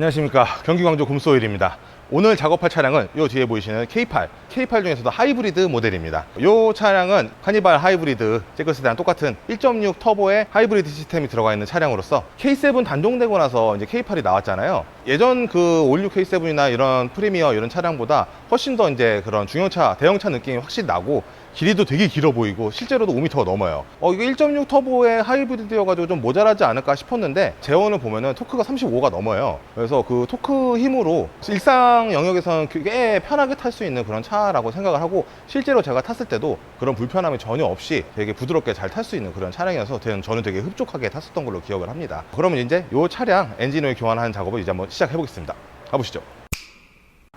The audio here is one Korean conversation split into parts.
안녕하십니까, 경기 광주 곰소일입니다. 오늘 작업할 차량은 이 뒤에 보이시는 K8 중에서도 하이브리드 모델입니다. 이 차량은 카니발 하이브리드 제크스랑 똑같은 1.6 터보의 하이브리드 시스템이 들어가 있는 차량으로서 K7 단종되고 나서 이제 K8이 나왔잖아요. 예전 그 올류 K7이나 이런 프리미어 이런 차량보다 훨씬 더 이제 그런 중형차, 대형차 느낌이 확실히 나고 길이도 되게 길어 보이고 실제로도 5m가 넘어요. 이게 1.6 터보의 하이브리드여가지고 좀 모자라지 않을까 싶었는데 제원을 보면은 토크가 35가 넘어요. 그래서 그 토크 힘으로 일상 영역에서는 꽤 편하게 탈 수 있는 그런 차라고 생각을 하고, 실제로 제가 탔을 때도 그런 불편함이 전혀 없이 되게 부드럽게 잘 탈 수 있는 그런 차량이어서 저는 되게 흡족하게 탔었던 걸로 기억을 합니다. 그러면 이제 이 차량 엔진오일 교환하는 작업을 이제 한번 시작해 보겠습니다. 가보시죠.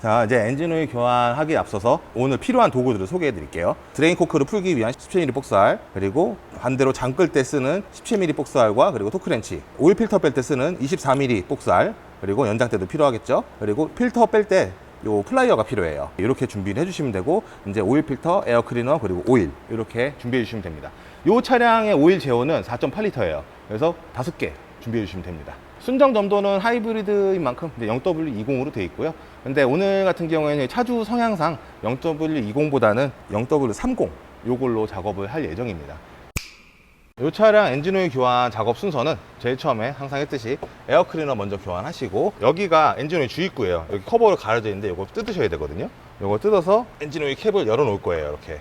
자, 이제 엔진오일 교환하기에 앞서서 오늘 필요한 도구들을 소개해 드릴게요. 드레인 코크를 풀기 위한 17mm 복사알, 그리고 반대로 잠글 때 쓰는 17mm 복사알과 그리고 토크렌치, 오일 필터 뺄 때 쓰는 24mm 복사알, 그리고 연장대도 필요하겠죠. 그리고 필터 뺄 때 요 플라이어가 필요해요. 이렇게 준비를 해주시면 되고, 이제 오일 필터, 에어 클리너, 그리고 오일 이렇게 준비해 주시면 됩니다. 요 차량의 오일 제호는 4.8L예요. 그래서 5개 준비해 주시면 됩니다. 순정 점도는 하이브리드인 만큼 0W20으로 되어 있고요. 근데 오늘 같은 경우에는 차주 성향상 0W20보다는 0W30 요걸로 작업을 할 예정입니다. 이 차량 엔진오일 교환 작업 순서는 제일 처음에 항상 했듯이 에어 클리너 먼저 교환하시고, 여기가 엔진오일 주입구예요. 여기 커버로 가려져 있는데 이거 뜯으셔야 되거든요. 이거 뜯어서 엔진오일 캡을 열어 놓을 거예요. 이렇게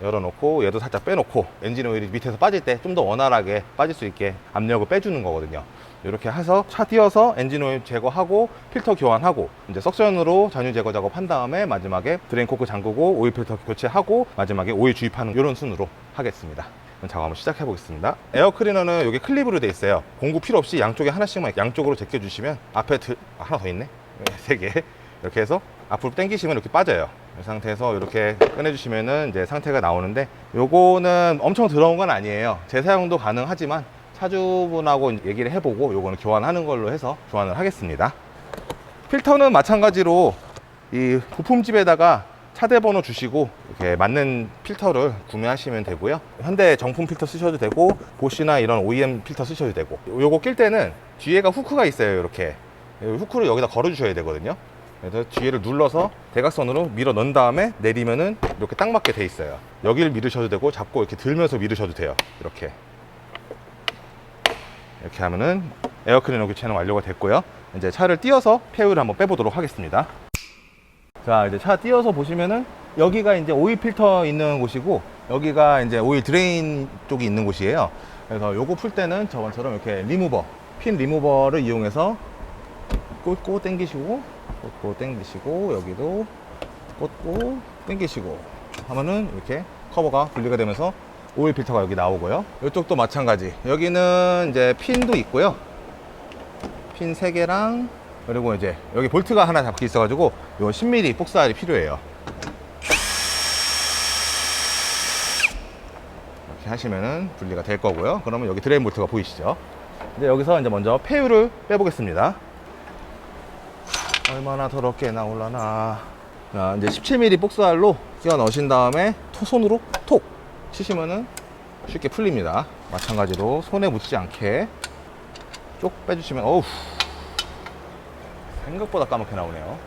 열어놓고 얘도 살짝 빼놓고, 엔진오일이 밑에서 빠질 때 좀 더 원활하게 빠질 수 있게 압력을 빼주는 거거든요. 이렇게 해서 차 띄어서 엔진오일 제거하고 필터 교환하고, 이제 석션으로 잔유 제거 작업한 다음에 마지막에 드레인 코크 잠그고 오일 필터 교체하고 마지막에 오일 주입하는 이런 순으로 하겠습니다. 작업 한번 시작해 보겠습니다. 에어 클리너는 여기 클립으로 돼 있어요. 공구 필요 없이 양쪽에 하나씩만 양쪽으로 제껴 주시면 앞에 하나 더 있네. 3개 이렇게 해서 앞으로 당기시면 이렇게 빠져요. 이 상태에서 이렇게 꺼내주시면은 이제 상태가 나오는데, 요거는 엄청 더러운 건 아니에요. 재사용도 가능하지만 차주분하고 얘기를 해보고 요거는 교환하는 걸로 해서 교환을 하겠습니다. 필터는 마찬가지로 이 부품집에다가 차대 번호 주시고 이렇게 맞는 필터를 구매하시면 되고요. 현대 정품 필터 쓰셔도 되고, 보쉬나 이런 OEM 필터 쓰셔도 되고, 요거 낄 때는 뒤에가 후크가 있어요. 이렇게 후크를 여기다 걸어 주셔야 되거든요. 그래서 뒤에를 눌러서 대각선으로 밀어 넣은 다음에 내리면은 이렇게 딱 맞게 돼 있어요. 여기를 밀으셔도 되고, 잡고 이렇게 들면서 밀으셔도 돼요. 이렇게 하면은 에어 클리너 교체는 완료가 됐고요. 이제 차를 띄어서 폐유를 한번 빼보도록 하겠습니다. 자, 이제 차 띄어서 보시면은 여기가 이제 오일 필터 있는 곳이고, 여기가 이제 오일 드레인 쪽이 있는 곳이에요. 그래서 요거 풀 때는 저번처럼 이렇게 핀 리무버를 이용해서 꽂고 당기시고, 꽂고 당기시고, 여기도 꽂고 당기시고 하면은 이렇게 커버가 분리가 되면서 오일 필터가 여기 나오고요. 이쪽도 마찬가지. 여기는 이제 핀도 있고요. 핀 3개랑, 그리고 이제 여기 볼트가 하나 잡혀 있어가지고 요 10mm 복사알이 필요해요. 이렇게 하시면은 분리가 될 거고요. 그러면 여기 드레인 볼트가 보이시죠? 이제 여기서 이제 먼저 폐유를 빼보겠습니다. 얼마나 더럽게 나올라나. 자, 이제 17mm 복사알로 끼워 넣으신 다음에 손으로 톡 치시면은 쉽게 풀립니다. 마찬가지로 손에 묻지 않게 쭉 빼주시면, 어우, 생각보다 까맣게 나오네요.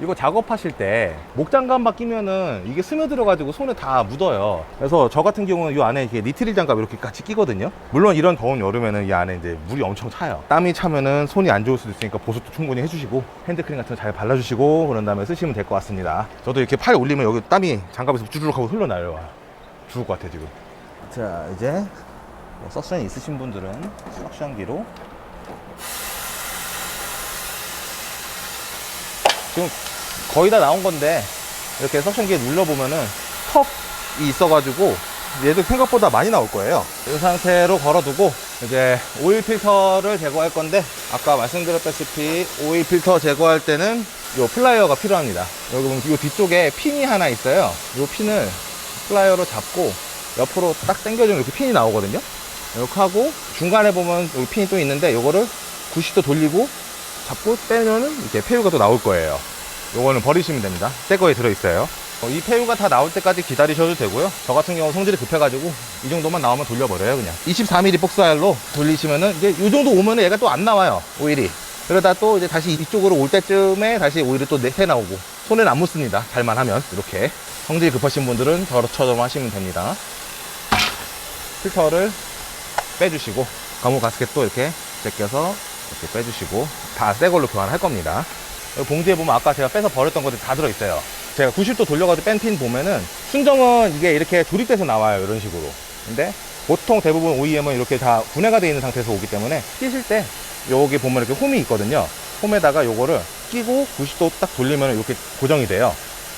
이거 작업하실 때 목장갑만 끼면은 이게 스며들어가지고 손에 다 묻어요. 그래서 저 같은 경우는 이 안에 이렇게 니트릴 장갑 이렇게 같이 끼거든요. 물론 이런 더운 여름에는 이 안에 이제 물이 엄청 차요. 땀이 차면은 손이 안 좋을 수도 있으니까 보습도 충분히 해주시고, 핸드크림 같은 거 잘 발라주시고 그런 다음에 쓰시면 될 것 같습니다. 저도 이렇게 팔 올리면 여기 땀이 장갑에서 주르륵 하고 흘러나요. 죽을 것 같아 지금. 자, 이제 석션이 있으신 분들은 석션기로 지금 거의 다 나온 건데, 이렇게 석션기에 눌러보면은 턱이 있어가지고 얘도 생각보다 많이 나올 거예요. 이 상태로 걸어두고 이제 오일 필터를 제거할 건데, 아까 말씀드렸다시피 오일 필터 제거할 때는 이 플라이어가 필요합니다. 여기 보면 이 뒤쪽에 핀이 하나 있어요. 이 핀을 플라이어로 잡고 옆으로 딱 당겨주면 이렇게 핀이 나오거든요. 이렇게 하고 중간에 보면 여기 핀이 또 있는데, 요거를 90도 돌리고 잡고 빼면은 이렇게 폐유가 또 나올 거예요. 요거는 버리시면 됩니다. 새 거에 들어있어요. 이 폐유가 다 나올 때까지 기다리셔도 되고요. 저 같은 경우 성질이 급해가지고 이 정도만 나오면 돌려버려요. 그냥 24mm 복사알로 돌리시면은 이제 이 정도 오면은 얘가 또 안 나와요, 오일이. 그러다 또 이제 다시 이쪽으로 올 때쯤에 다시 오일이 또 새 나오고, 손에는 안 묻습니다. 잘만 하면. 이렇게 성질이 급하신 분들은 저처럼 하시면 됩니다. 필터를 빼주시고, 과물 가스켓도 이렇게 제껴서 이렇게 빼주시고, 다 새 걸로 교환할 겁니다. 여기 봉지에 보면 아까 제가 빼서 버렸던 것들이 다 들어있어요. 제가 90도 돌려가지고 뺀 핀 보면은 순정은 이게 이렇게 조립돼서 나와요. 이런 식으로. 근데 보통 대부분 OEM은 이렇게 다 분해가 되어 있는 상태에서 오기 때문에 끼실 때 여기 보면 이렇게 홈이 있거든요. 홈에다가 요거를 끼고 90도 딱 돌리면 이렇게 고정이 돼요.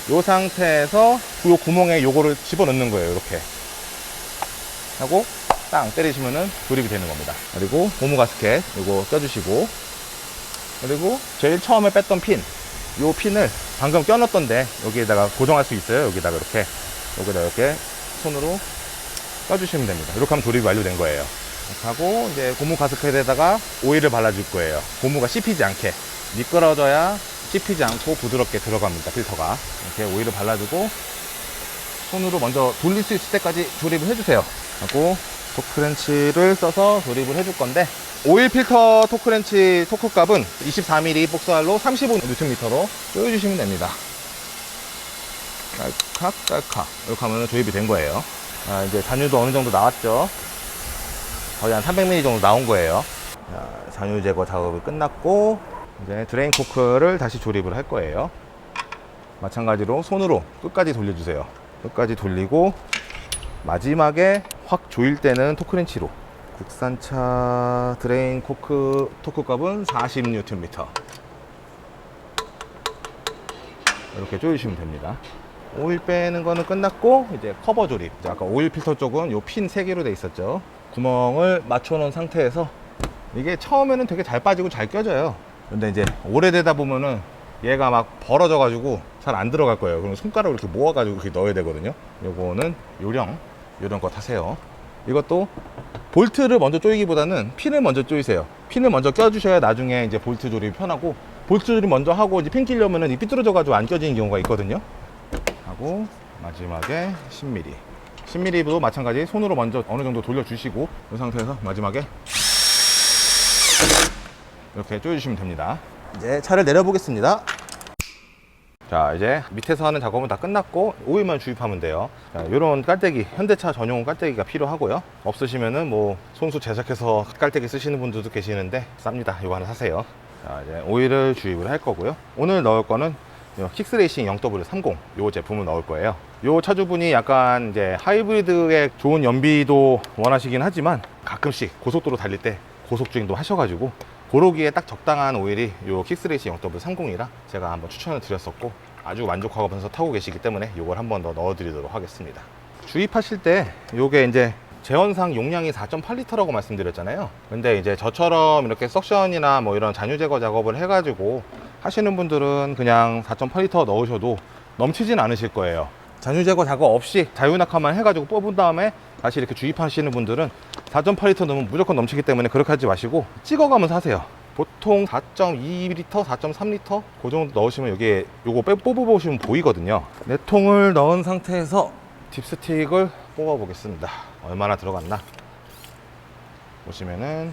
이 상태에서 요 구멍에 요거를 집어넣는 거예요. 이렇게 하고 땅 때리시면은 조립이 되는 겁니다. 그리고 고무 가스켓 요거 껴주시고, 그리고 제일 처음에 뺐던 핀, 요 핀을 방금 껴놨던데 여기에다가 고정할 수 있어요. 여기다가 이렇게, 여기다 이렇게 손으로 껴주시면 됩니다. 이렇게 하면 조립이 완료된 거예요. 이렇게 하고 이제 고무 가스켓에다가 오일을 발라줄 거예요. 고무가 씹히지 않게. 미끄러져야 씹히지 않고 부드럽게 들어갑니다. 필터가. 이렇게 오일을 발라주고 손으로 먼저 돌릴 수 있을 때까지 조립을 해주세요. 하고 토크렌치를 써서 조립을 해줄 건데, 오일 필터 토크렌치 토크 값은 24mm 복사알로 35Nm로 조여주시면 됩니다. 깔칵 깔칵 이렇게 하면 조립이 된 거예요. 이제 잔유도 어느 정도 나왔죠. 거의 한 300mm 정도 나온 거예요. 잔유 제거 작업이 끝났고, 이제 드레인 코크를 다시 조립을 할 거예요. 마찬가지로 손으로 끝까지 돌려주세요. 끝까지 돌리고 마지막에 확 조일 때는 토크렌치로. 국산차 드레인 코크 토크 값은 40Nm. 이렇게 조여주시면 됩니다. 오일 빼는 거는 끝났고, 이제 커버 조립. 이제 아까 오일 필터 쪽은 요 핀 3개로 돼 있었죠. 구멍을 맞춰 놓은 상태에서, 이게 처음에는 되게 잘 빠지고 잘 껴져요. 근데 이제 오래되다 보면은 얘가 막 벌어져 가지고 잘 안 들어갈 거예요. 그럼 손가락으로 이렇게 모아 가지고 이렇게 넣어야 되거든요. 요거는 요령 거 타세요. 이것도 볼트를 먼저 조이기보다는 핀을 먼저 조이세요. 핀을 먼저 껴주셔야 나중에 이제 볼트 조립이 편하고, 볼트 조립 먼저 하고 이제 핀 끼려면은 이 삐뚤어져 가지고 안 껴지는 경우가 있거든요. 하고 마지막에 10mm. 10mm도 마찬가지 손으로 먼저 어느 정도 돌려주시고, 이 상태에서 마지막에 이렇게 조여주시면 됩니다. 이제 차를 내려보겠습니다. 자, 이제 밑에서 하는 작업은 다 끝났고 오일만 주입하면 돼요. 자, 이런 깔때기, 현대차 전용 깔때기가 필요하고요. 없으시면은 뭐 손수 제작해서 깔때기 쓰시는 분들도 계시는데 쌉니다. 이거 하나 사세요. 자, 이제 오일을 주입을 할 거고요. 오늘 넣을 거는 킥스레이싱 0W30 요 제품을 넣을 거예요. 요 차주분이 약간 이제 하이브리드의 좋은 연비도 원하시긴 하지만 가끔씩 고속도로 달릴 때 고속주행도 하셔가지고 고르기에 딱 적당한 오일이 요 킥스레이싱 0W30이라 제가 한번 추천을 드렸었고, 아주 만족하면서 타고 계시기 때문에 요걸 한번 더 넣어 드리도록 하겠습니다. 주입하실 때 요게 이제 제원상 용량이 4.8L라고 말씀드렸잖아요. 근데 이제 저처럼 이렇게 석션이나 뭐 이런 잔유 제거 작업을 해가지고 하시는 분들은 그냥 4.8L 넣으셔도 넘치진 않으실 거예요. 잔유 제거 작업 없이 자유낙하만 해가지고 뽑은 다음에 다시 이렇게 주입하시는 분들은 4.8L 넣으면 무조건 넘치기 때문에 그렇게 하지 마시고 찍어가면서 하세요. 보통 4.2L, 4.3L 그 정도 넣으시면 여기에 요거 뽑아보시면 보이거든요. 4통을 넣은 상태에서 딥스틱을 뽑아 보겠습니다. 얼마나 들어갔나 보시면은,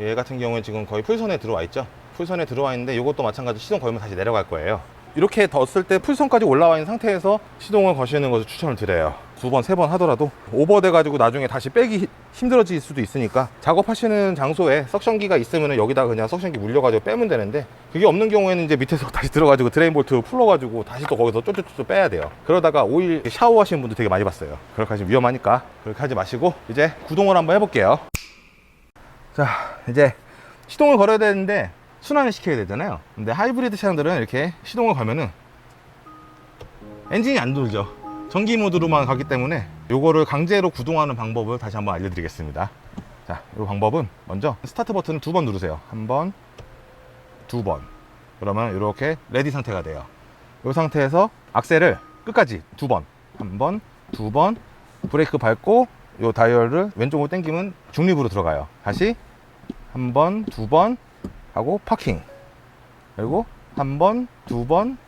얘 같은 경우에 지금 거의 풀선에 들어와 있죠. 풀선에 들어와 있는데 이것도 마찬가지 시동 걸면 다시 내려갈 거예요. 이렇게 뒀을 때 풀선까지 올라와 있는 상태에서 시동을 거시는 것을 추천을 드려요. 2번, 3번 하더라도 오버돼 가지고 나중에 다시 빼기 힘들어질 수도 있으니까, 작업하시는 장소에 석션기가 있으면 여기다 그냥 석션기 물려 가지고 빼면 되는데, 그게 없는 경우에는 이제 밑에서 다시 들어가지고 드레인 볼트 풀어 가지고 다시 또 거기서 쪼쪼쪼 빼야 돼요. 그러다가 오일 샤워하시는 분들 되게 많이 봤어요. 그렇게 하시면 위험하니까 그렇게 하지 마시고, 이제 구동을 한번 해볼게요. 자, 이제 시동을 걸어야 되는데 순환을 시켜야 되잖아요. 근데 하이브리드 차량들은 이렇게 시동을 걸면은 엔진이 안 돌죠. 전기 모드로만 가기 때문에 요거를 강제로 구동하는 방법을 다시 한번 알려드리겠습니다. 자, 이 방법은 먼저 스타트 버튼을 2번 누르세요. 1번, 2번. 그러면 이렇게 레디 상태가 돼요. 이 상태에서 악셀을 끝까지 2번, 1번, 2번, 브레이크 밟고 요 다이얼을 왼쪽으로 당기면 중립으로 들어가요. 다시 1번, 2번 하고 파킹, 그리고 1번, 2번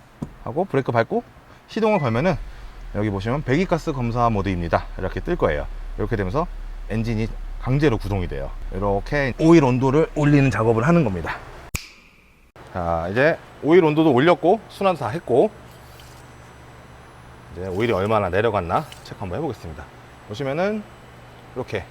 하고 브레이크 밟고 시동을 걸면은 여기 보시면 배기가스 검사 모드입니다. 이렇게 뜰 거예요. 이렇게 되면서 엔진이 강제로 구동이 돼요. 이렇게 오일 온도를 올리는 작업을 하는 겁니다. 자, 이제 오일 온도도 올렸고 순환도 다 했고, 이제 오일이 얼마나 내려갔나 체크 한번 해보겠습니다. 보시면은 이렇게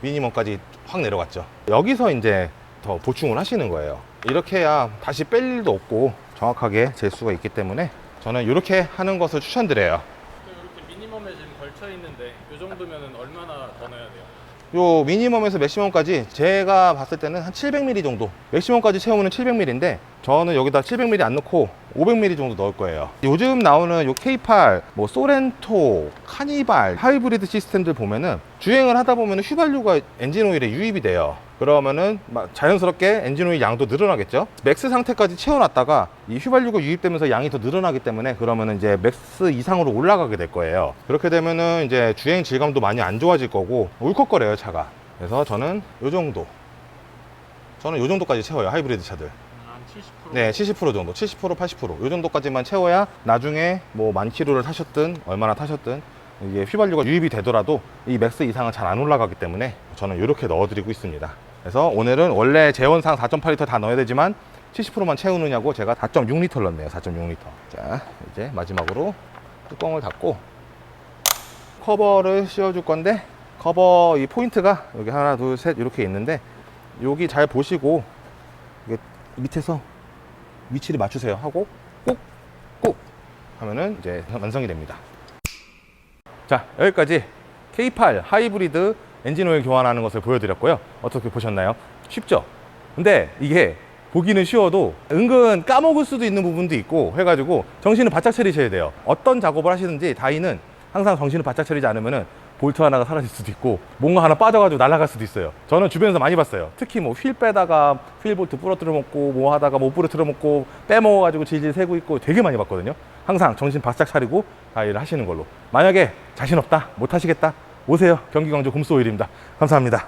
미니멈까지 확 내려갔죠. 여기서 이제 더 보충을 하시는 거예요. 이렇게 해야 다시 뺄 일도 없고 정확하게 잴 수가 있기 때문에 저는 이렇게 하는 것을 추천드려요. 이렇게 미니멈에 지금 걸쳐 있는데 이 정도면 얼마나 더 넣어야 돼요? 요 미니멈에서 맥시멈까지 제가 봤을 때는 한 700ml 정도, 맥시멈까지 채우면 700ml인데 저는 여기다 700ml 안 넣고 500ml 정도 넣을 거예요. 요즘 나오는 요 K8, 뭐 소렌토, 카니발, 하이브리드 시스템들 보면은 주행을 하다 보면 휘발유가 엔진 오일에 유입이 돼요. 그러면은 자연스럽게 엔진 오일 양도 늘어나겠죠. 맥스 상태까지 채워놨다가 이 휘발유가 유입되면서 양이 더 늘어나기 때문에 그러면은 이제 맥스 이상으로 올라가게 될 거예요. 그렇게 되면은 이제 주행 질감도 많이 안 좋아질 거고 울컥거려요 차가. 그래서 저는 요 정도까지 채워요, 하이브리드 차들. 한 70%? 네, 70% 정도, 70%, 80%. 요 정도까지만 채워야 나중에 뭐 10,000km를 타셨든 얼마나 타셨든 이게 휘발유가 유입이 되더라도 이 맥스 이상은 잘 안 올라가기 때문에 저는 이렇게 넣어드리고 있습니다. 그래서 오늘은 원래 재원상 4.8L 다 넣어야 되지만 70%만 채우느냐고 제가 4.6L 넣었네요. 4.6L. 자, 이제 마지막으로 뚜껑을 닫고 커버를 씌워줄 건데, 커버 이 포인트가 여기 하나, 둘, 셋 이렇게 있는데 여기 잘 보시고 이게 밑에서 위치를 맞추세요 하고 꾹꾹 하면은 이제 완성이 됩니다. 자, 여기까지 K8 하이브리드 엔진오일 교환하는 것을 보여드렸고요. 어떻게 보셨나요? 쉽죠? 근데 이게 보기는 쉬워도 은근 까먹을 수도 있는 부분도 있고 해가지고 정신을 바짝 차리셔야 돼요. 어떤 작업을 하시든지 다이는 항상 정신을 바짝 차리지 않으면은 볼트 하나가 사라질 수도 있고 뭔가 하나 빠져가지고 날아갈 수도 있어요. 저는 주변에서 많이 봤어요. 특히 뭐 휠 빼다가 휠 볼트 부러뜨려 먹고 뭐 하다가 못 부러뜨려 먹고 빼먹어가지고 질질 새고 있고 되게 많이 봤거든요. 항상 정신 바짝 차리고 다이를 하시는 걸로. 만약에 자신 없다, 못 하시겠다, 오세요. 경기 광주 곰스오일입니다. 감사합니다.